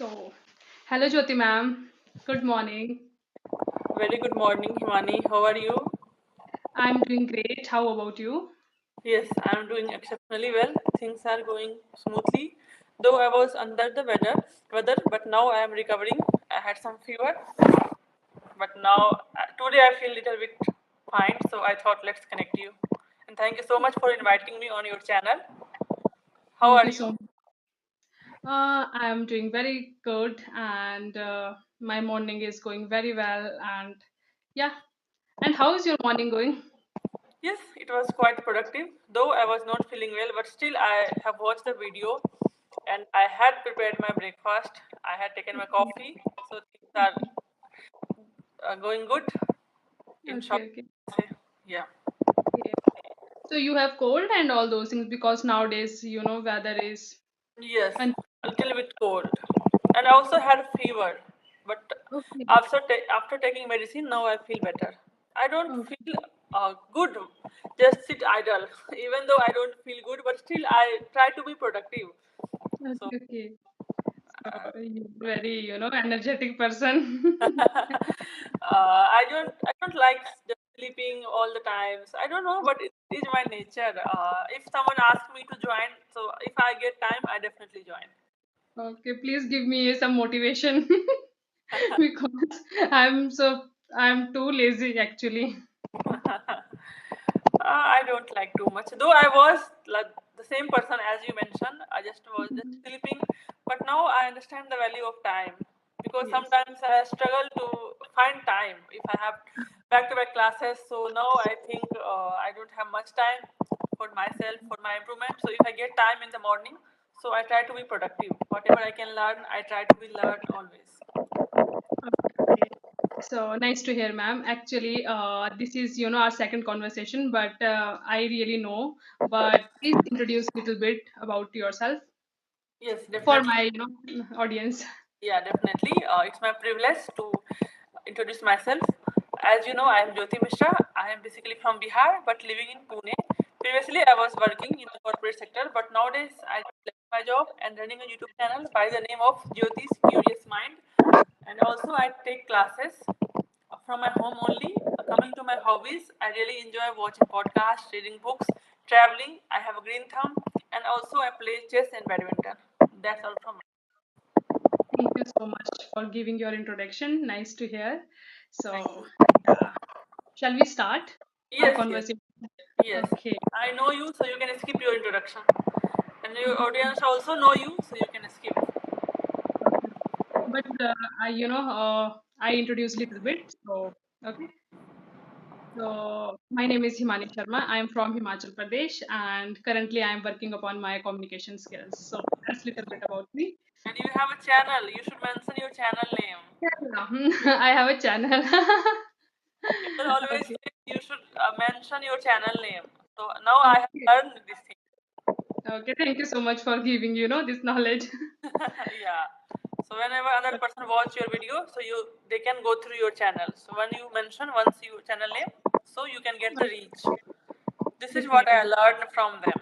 So, hello Jyoti ma'am. Good morning. Very good morning, Himani. How are you? I'm doing great. How about you? Yes, I'm doing exceptionally well. Things are going smoothly. Though I was under the weather, but now I am recovering. I had some fever, but now today I feel a little bit fine. So I thought let's connect you. And thank you so much for inviting me on your channel. How Thank are you so you? much. I'm doing very good, and my morning is going very well. And yeah, and how is your morning going? Yes, it was quite productive. Though I was not feeling well, but still I have watched the video, and I had prepared my breakfast. I had taken my coffee, so things are going good. In short, Okay, okay, say, yeah. okay. So you have cold and all those things because nowadays, weather is Yes, un- a little bit cold, and I also had fever. But okay. after taking medicine, now I feel better. I don't Okay, feel good. Just sit idle, even though I don't feel good, but still I try to be productive. So okay, okay. So you're very, energetic person. I don't like just sleeping all the times. I don't know, but it is my nature. If someone asks me to join, so if I get time, I definitely join. Okay, please give me some motivation because I'm too lazy actually. I don't like too much. Though I was like the same person as you mentioned. I just was just Mhm. sleeping. But now I understand the value of time because Yes. sometimes I struggle to find time if I have back-to-back classes. So now I think I don't have much time for myself for my improvement. So if I get time in the morning, so I try to be productive. Whatever I can learn, I try to be learned always. Okay. So nice to hear, ma'am. Actually, this is our second conversation, but I really know. But please introduce a little bit about yourself Yes, for definitely. my audience. Yeah, definitely. It's my privilege to introduce myself. As you know, I am Jyoti Mishra. I am basically from Bihar but living in Pune. Previously, I was working in the corporate sector, but nowadays I left my job and running a YouTube channel by the name of Jyoti's Curious Mind. And also, I take classes from my home only. Coming to my hobbies, I really enjoy watching podcasts, reading books, traveling. I have a green thumb, and also I play chess and badminton. That's all from me. Thank you so much for giving your introduction. Nice to hear. Thank So, you. yeah. Shall we start our Yes, yes, conversation? yes. Okay. I know you, so you can skip your introduction. And your audience also know you, so you can skip. Okay. But I introduce a little bit. So, okay. So, my name is Himani Sharma. I am from Himachal Pradesh, and currently I am working upon my communication skills. So, that's a little bit about me. And you have a channel. You should mention your channel name. Yeah, I have a channel. People always Okay. say you should mention your channel name. So now I have Okay. learned this thing. Okay. Thank you so much for giving this knowledge. Yeah. So whenever another person watch your video, so they can go through your channel. So when you mention once your channel name, so you can get the reach. This is what I Definitely. learned from them.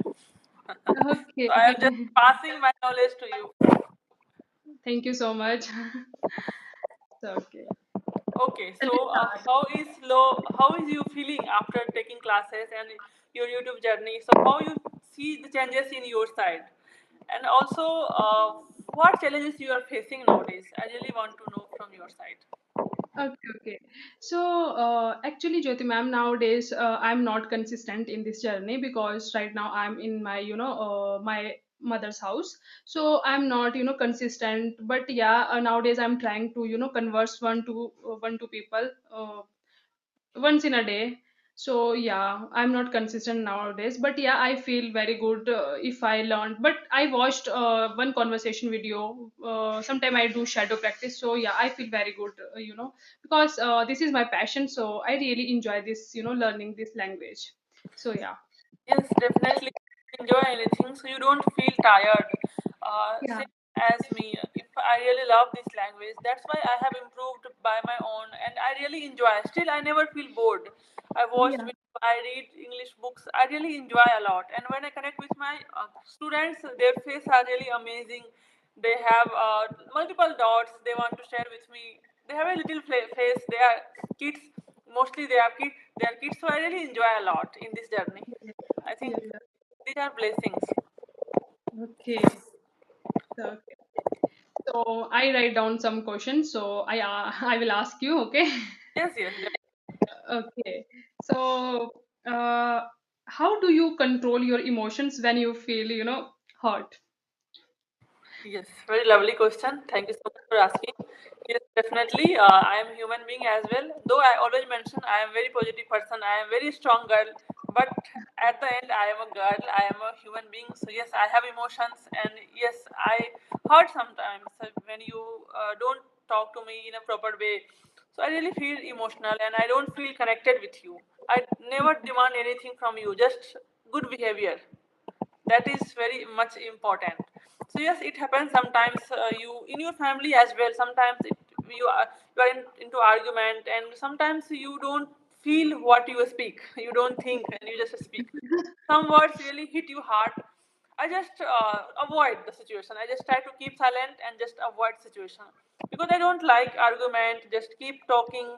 Okay. So I am just passing my knowledge to you. Thank you so much. Okay. Okay, Shall so we start? how is you feeling after taking classes and your YouTube journey? So how you see the changes in your side, and also what challenges you are facing nowadays? I really want to know from your side. Okay, okay. So, actually, Jyoti ma'am, nowadays I'm not consistent in this journey because right now I'm in my mother's house. So I'm not, consistent. But yeah, nowadays I'm trying to, converse one to people once in a day. So yeah, I'm not consistent nowadays, but yeah, I feel very good if I learned. But I watched one conversation video. Sometime I do shadow practice, so yeah, I feel very good, because this is my passion. So I really enjoy this, learning this language. So yeah. Yes, definitely enjoy anything so you don't feel tired. Yeah. Same as me. If I really love this language, that's why I have improved by my own and I really enjoy. Still, I never feel bored. I watched Yeah. videos, I read English books. I really enjoy a lot. And when I connect with my students, their face are really amazing. They have multiple dots they want to share with me. They have a little face. They are kids. Mostly they are kids. They are kids. So I really enjoy a lot in this journey. I think Yeah, yeah. these are blessings. Okay. So, okay. So I write down some questions. So I will ask you. Okay. Yes, yes. Okay. So how do you control your emotions when you feel hurt? Yes, very lovely question. Thank you so much for asking. Yes, definitely. I am human being as well. Though I always mention I am very positive person. I am very strong girl. But at the end, I am a girl. I am a human being. So yes, I have emotions, and yes, I hurt sometimes when you don't talk to me in a proper way. So I really feel emotional, and I don't feel connected with you. I never demand anything from you. Just good behavior, that is very much important. So yes, it happens sometimes, you in your family as well. Sometimes you are into argument, and sometimes you don't feel what you speak. You don't think, and you just speak. Some words really hit you hard. I just avoid the situation. I just try to keep silent and just avoid situation, because I don't like argument. Just keep talking,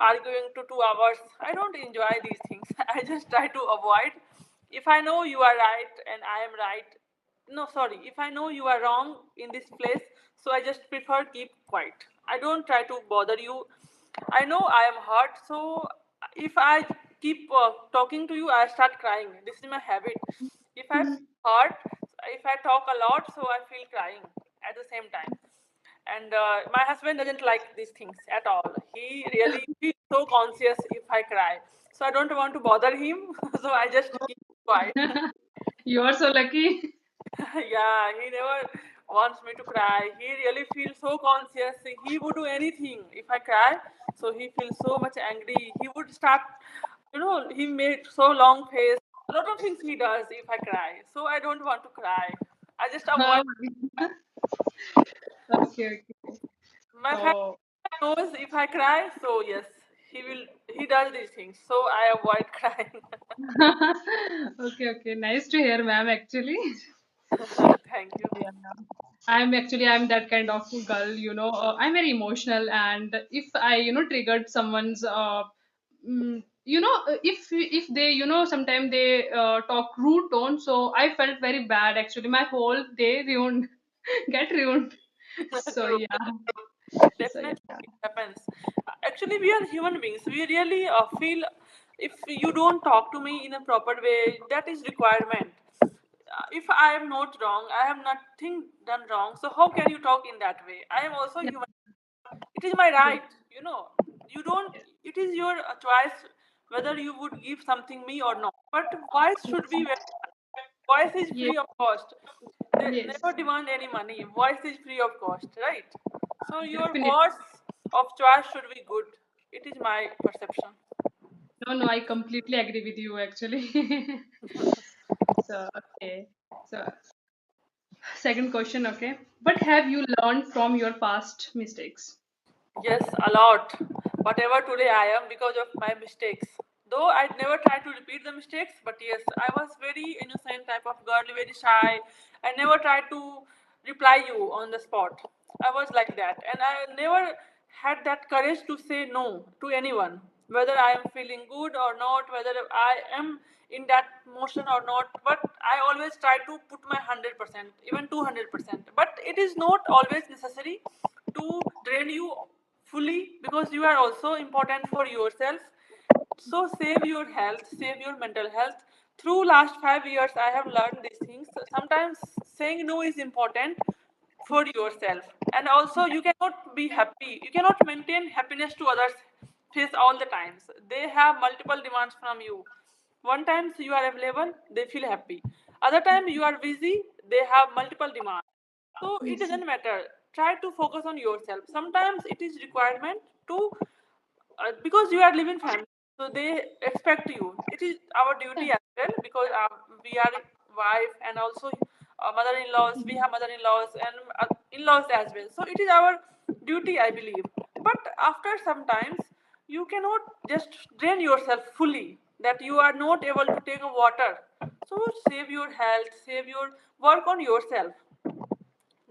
arguing to 2 hours. I don't enjoy these things. I just try to avoid. If I know you are right and I am right, no, sorry. If I know you are wrong in this place, so I just prefer keep quiet. I don't try to bother you. I know I am hurt, so if I keep talking to you, I start crying. This is my habit. If I hurt, if I talk a lot, so I feel crying at the same time. And my husband doesn't like these things at all. He really feels so conscious if I cry. So I don't want to bother him. So I just keep quiet. You are so lucky. Yeah, he never wants me to cry. He really feels so conscious. He would do anything if I cry. So he feels so much angry. He would start, he made so long face. A lot of things he does if I cry. So I don't want to cry. I just avoid. Oh, okay, okay. My family So knows if I cry, so yes, he will. He does these things. So I avoid crying. okay, okay. Nice to hear, ma'am. Actually, Thank you. yeah. I'm that kind of girl. I'm very emotional, and if I triggered someone's if they sometimes they talk rude tone, so I felt very bad. Actually, my whole day ruined, get ruined. So True. yeah, so Definitely, yeah. it happens. Actually, we are human beings. We really feel if you don't talk to me in a proper way, that is requirement. If I am not wrong, I have nothing done wrong. So how can you talk in that way? I am also Yeah. human. It is my Yes. right. You don't. It is your choice whether you would give something me or not. But voice should be very. Voice is Yes. free of cost. They Yes. never demand any money. Voice is free of cost, right? So your Definitely. words of choice should be good. It is my perception. No, no, I completely agree with you actually. So, okay. So, second question, okay. What have you learned from your past mistakes? Yes, a lot. Whatever today I am because of my mistakes. Though I never try to repeat the mistakes, but yes, I was very innocent type of girl, very shy. I never tried to reply you on the spot. I was like that, and I never had that courage to say no to anyone, whether I am feeling good or not, whether I am in that motion or not. But I always try to put my 100%, even 200%. But it is not always necessary to drain you fully, because you are also important for yourself. So save your health, save your mental health. Through last 5 years, I have learned these things. Sometimes saying no is important for yourself, and also you cannot be happy. You cannot maintain happiness to others face all the times. They have multiple demands from you. One time you are available, they feel happy. Other time you are busy, they have multiple demands. So it Yes. doesn't matter. Try to focus on yourself. Sometimes it is requirement to because you are living family, so they expect you. It is our duty as well, because we are wife and also mother-in-laws. We have mother-in-laws and in-laws as well. So it is our duty, I believe. But after some times, you cannot just drain yourself fully, that you are not able to take a water. So save your health, save your work on yourself.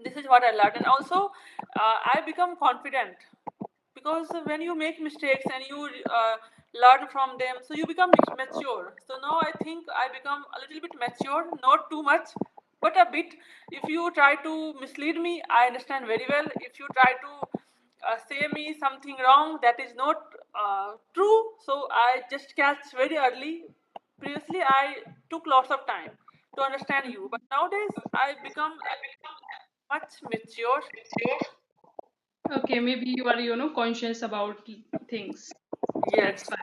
This is what I learned. And also I become confident, because when you make mistakes and you learn from them, so you become mature. So now I think I become a little bit mature, not too much, but a bit. If you try to mislead me, I understand very well. If you try to say me something wrong that is not true, so I just catch very early. Previously I took lots of time to understand you, but nowadays I become much mature. Okay, maybe you are, conscious about things. That's Yes. why.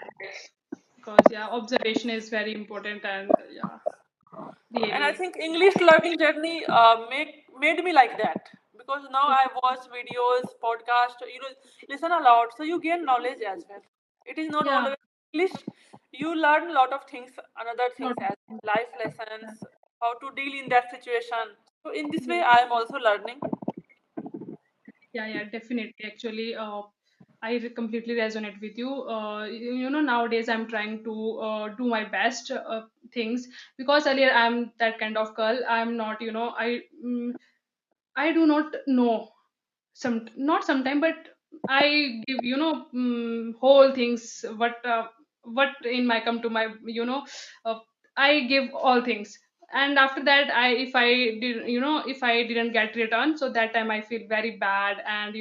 Because yeah, observation is very important, and yeah, And I really. think English learning journey made me like that, because now I watch videos, podcast, listen a lot, so you gain knowledge as well. It is not Yeah, always English. You learn a lot of things, another things not. as life lessons, how to deal in that situation. So in this way, Yes. I am also learning. Yeah, yeah, definitely. Actually, completely resonate with you. Nowadays I'm trying to do my best things, because earlier I'm that kind of girl. I'm not, I do not know, not sometime, but I give, whole things what in my come to my, uh, I give all things. And after that, if I did, if I didn't get return, so that time I feel very bad. And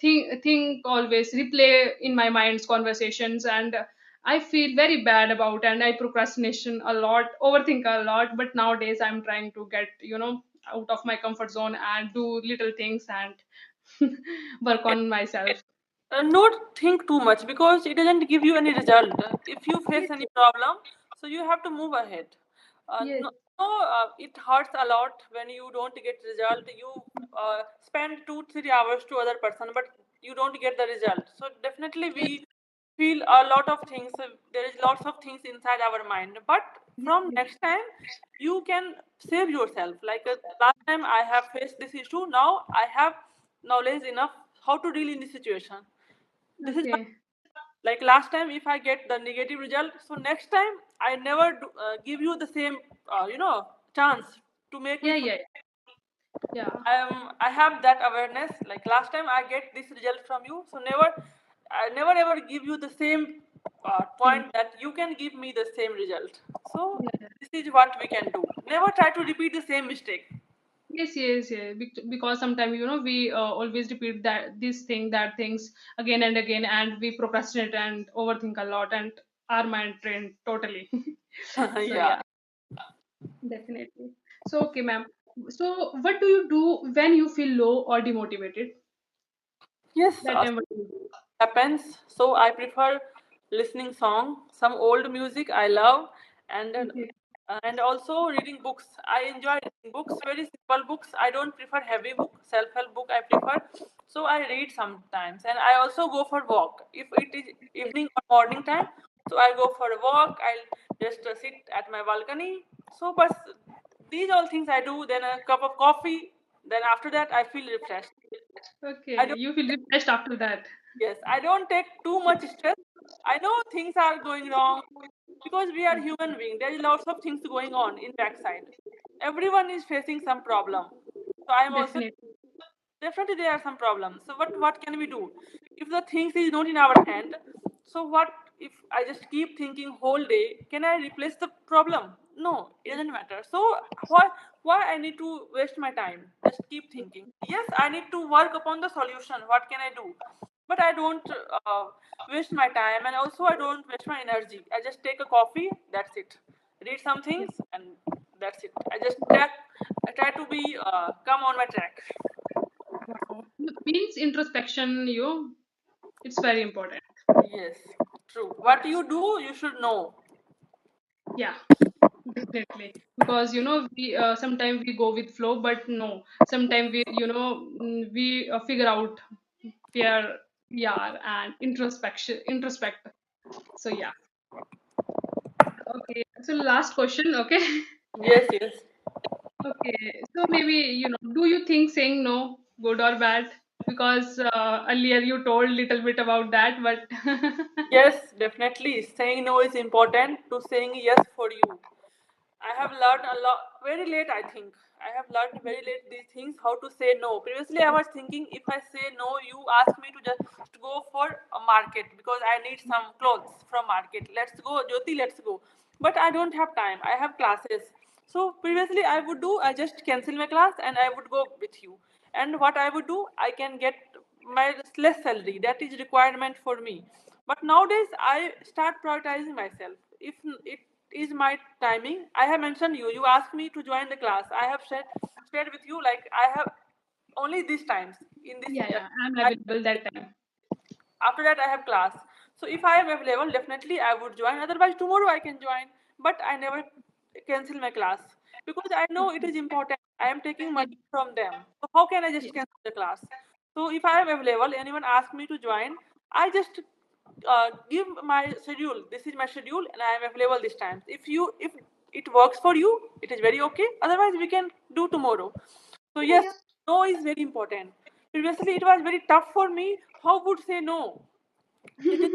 think always replay in my mind's conversations. And I feel very bad about, and I procrastination a lot, overthink a lot. But nowadays I'm trying to get, out of my comfort zone and do little things and work on myself. Not think too much, because it doesn't give you any result. If you face Yes, any problem, so you have to move ahead. yes, No, no, it hurts a lot when you don't get result. You spend 2 3 hours to other person, but you don't get the result. So definitely yes, we feel a lot of things. There is lots of things inside our mind. But yes, from yes. next time, you can save yourself. Like last time I have faced this issue. Now I have knowledge enough how to deal in this situation. This is Okay. like last time if I get the negative result, so next time I never give you the same chance to make me Yeah, yeah, yeah. I have that awareness. Like last time I get this result from you, so I never ever give you the same Thing. point that you can give me the same result. So Yeah, yeah. this is what we can do. Never try to repeat the same mistake. Yes, yes, yeah. Because sometimes, we always repeat this thing, that things again and again, and we procrastinate and overthink a lot, and our mind trained totally. So Yeah. yeah, definitely. So okay, ma'am. So what do you do when you feel low or demotivated? Yes. That time what do you do? Happens. So I prefer listening song, some old music I love, and then Okay. and also reading books. I enjoy reading books, very simple books. I don't prefer heavy book, self-help book I prefer. So I read sometimes, and I also go for walk. If it is evening or morning time, so I go for a walk. I'll just sit at my balcony. So, but these all things I do. Then a cup of coffee. Then after that, I feel refreshed. I Okay. don't. You feel refreshed after that. Yes, I don't take too much stress. I know things are going wrong, because we are human beings. There is lots of things going on in backside. Everyone is facing some problem. So I am also Definitely. definitely there are some problems. So what can we do? If the things is not in our hand, so what if I just keep thinking whole day? Can I replace the problem? No, it doesn't matter. So why I need to waste my time? Just keep thinking. Yes, I need to work upon the solution. What can I do? But I don't waste my time, and also I don't waste my energy. I just take a coffee. That's it. Read some Yeah. things, and that's it. I try to be come on my track. Wow. Means introspection, it's very important. Yes, true. What you do, you should know. Yeah, definitely. Because we sometimes we go with flow, but no. Sometimes we figure out where we are and introspect. So yeah. Okay. So last question. Okay. Yes, yes. Okay. So maybe do you think saying no good or bad? Because earlier you told little bit about that, but Yes, definitely. Saying no is important to saying yes for you. I have learned a lot very late, I think. I have learned very late these things, how to say no. Previously, I was thinking if I say no, you ask me to just go for a market because I need some clothes from market. Let's go, Jyoti, let's go. But I don't have time. I have classes. So previously, I just cancel my class and I would go with you. And what I would do, I can get my less salary. That is requirement for me. But nowadays, I start prioritizing myself. If it is my timing, I have mentioned you. You asked me to join the class. I have shared with you like I have only these times in this. Yeah, yeah, I'm I, available that time. after that, I have class. So if I am available, definitely I would join. Otherwise, tomorrow I can join. But I never cancel my class because I know it Okay. is important. I am taking money from them. So how can I just Yes. cancel the class? So if I am available, anyone ask me to join, I just give my schedule. This is my schedule, and I am available this time. If it works for you, it is very okay. Otherwise, we can do tomorrow. So Yeah, yes, yeah. no is very important. Previously, it was very tough for me. How would say no? It is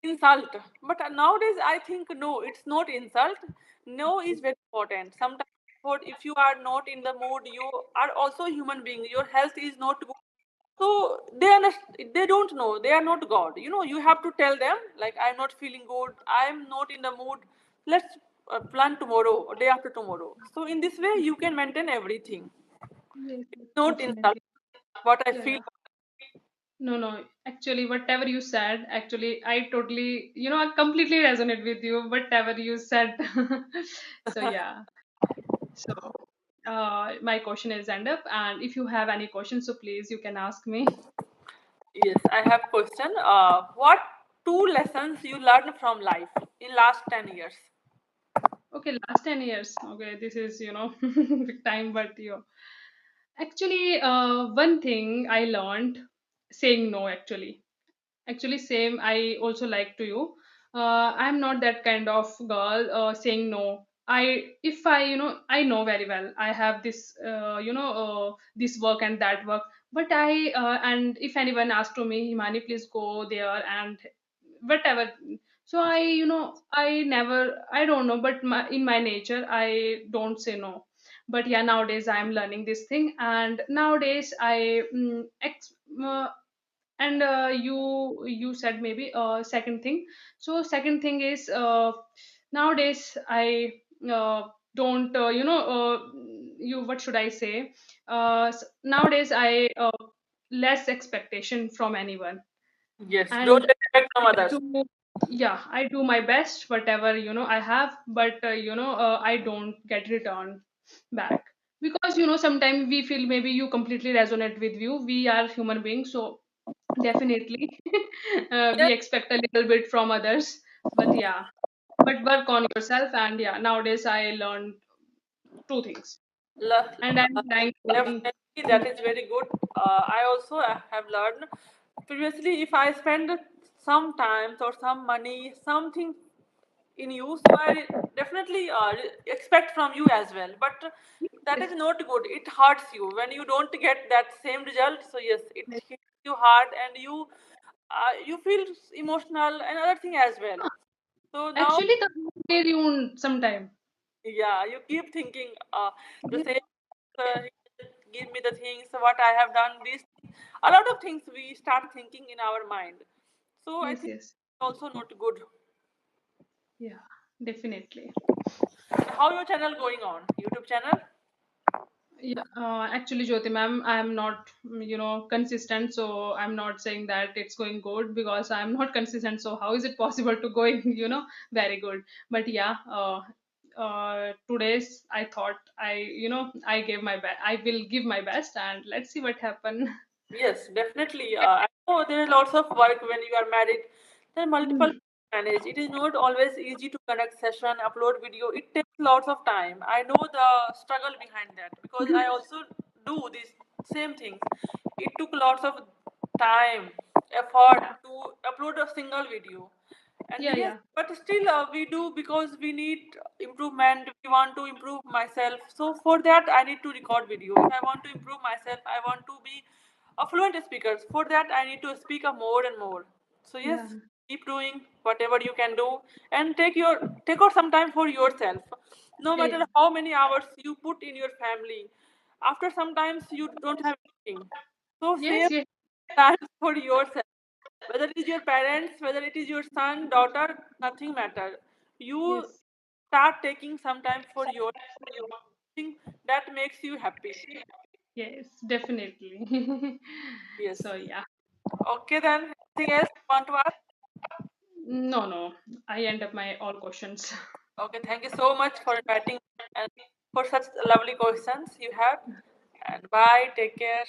insult. But nowadays, I think no, it's not insult. No is very important. Sometimes, if you are not in the mood, you are also a human being. Your health is not good. So they don't know. They are not God. You have to tell them like I'm not feeling good. I'm not in the mood. Let's plan tomorrow or day after tomorrow. So in this way, you can maintain everything. Yes, yes, Not insult. definitely. What I Yeah, feel. yeah. No, no. Actually, whatever you said, actually, I totally, I completely resonate with you, whatever you said. So, yeah. So, my question is end up. And if you have any questions, so please, you can ask me. Yes, I have question. What two lessons you learned from life in last 10 years? Okay, last 10 years. Okay, this is, big time, but actually, one thing I learned saying no, actually. Actually, same. I also like to you. I'm not that kind of girl saying no. If I know very well. I have this, this work and that work. But and if anyone asks to me, Himani, please go there and whatever. So I don't know, but in my nature, I don't say no. But yeah, nowadays I'm learning this thing, and nowadays uh, and you said maybe second thing. So second thing is nowadays I don't you what should I say nowadays I less expectation from anyone. Yes, don't And expect from I others. do, yeah, I do my best whatever I have, but I don't get return back. Because sometimes we feel maybe you completely resonate with you, we are human beings, so definitely Yes, we expect a little bit from others. But yeah, but work on yourself. And yeah, nowadays I learned two things, and I'm trying to definitely that is very good. I also have learned previously if I spend some time or some money, something in you, so I definitely expect from you as well. But that yes, is not good. It hurts you when you don't get that same result. So yes, it yes. hits you hard, and you feel emotional and other thing as well. So now, Actually the way ruined sometime. yeah, you keep thinking the same. Give me the things what I have done. These a lot of things we start thinking in our mind. So I Yes, think yes. it's also not good. Yeah, definitely. How your channel going on? YouTube channel? Yeah, actually, Jyoti ma'am, I'm not, consistent. So I'm not saying that it's going good because I'm not consistent. So how is it possible to going, very good? But yeah, today's I thought I gave my best. I will give my best, and let's see what happen. Yes, definitely. I know there is lots of work when you are married. There are multiple Hmm. to manage. It is not always easy to connect session, upload video. It takes lots of time. I know the struggle behind that because I also do these same things. It took lots of time, effort Yeah, to upload a single video. And yeah, yes, yeah, but still we do because we need improvement. We want to improve myself. So for that, I need to record video. If I want to improve myself, I want to be a fluent speaker. For that, I need to speak up more and more. So yeah. yes, keep doing whatever you can do, and take out some time for yourself. No Yeah. matter how many hours you put in your family, after sometimes you don't have anything. So Yes, save yes, time for yourself. Whether it is your parents, whether it is your son, daughter, nothing matter. You yes, start taking some time for your thing that makes you happy. yes, definitely. Yes. So yeah, Okay then. Anything else you want to ask? no, no, I end up my all questions. Okay, thank you so much for inviting and for such lovely questions you have. And bye, take care.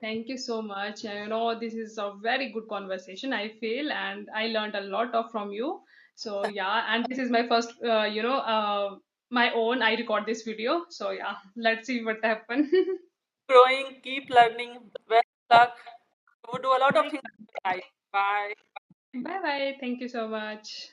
Thank you so much. You know, this is a very good conversation, I feel, and I learned a lot of from you. So yeah, and this is my first, my own. I record this video. So yeah, let's see what happen. Growing, keep learning. Best luck. You will do a lot of Thank things in life. Bye. Bye bye. Thank you so much.